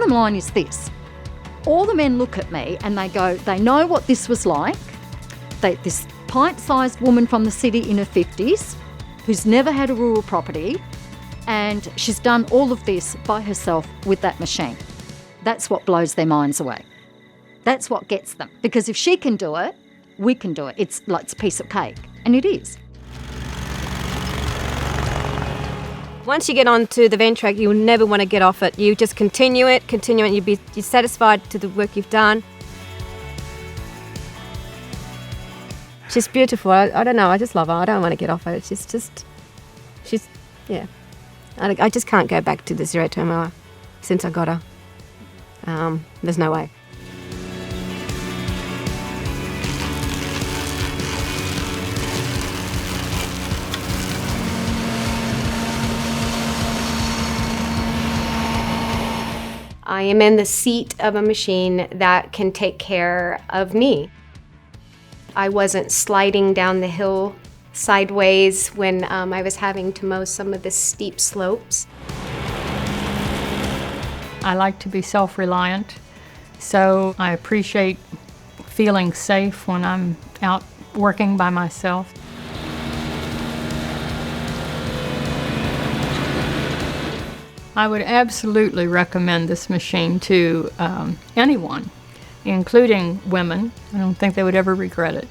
bottom line is this. All the men look at me and they go, they know what this was like. This pint-sized woman from the city in her 50s who's never had a rural property, and she's done all of this by herself with that machine. That's what blows their minds away. That's what gets them. Because if she can do it, we can do it. It's like it's a piece of cake. And it is. Once you get onto the Ventrac, you'll never want to get off it. You just continue it, and you're satisfied to the work you've done. She's beautiful. I don't know, I just love her. I don't want to get off her. She's yeah. I just can't go back to the zero-turn mower since I got her. There's no way. I am in the seat of a machine that can take care of me. I wasn't sliding down the hill sideways when I was having to mow some of the steep slopes. I like to be self-reliant, so I appreciate feeling safe when I'm out working by myself. I would absolutely recommend this machine to anyone, including women. I don't think they would ever regret it.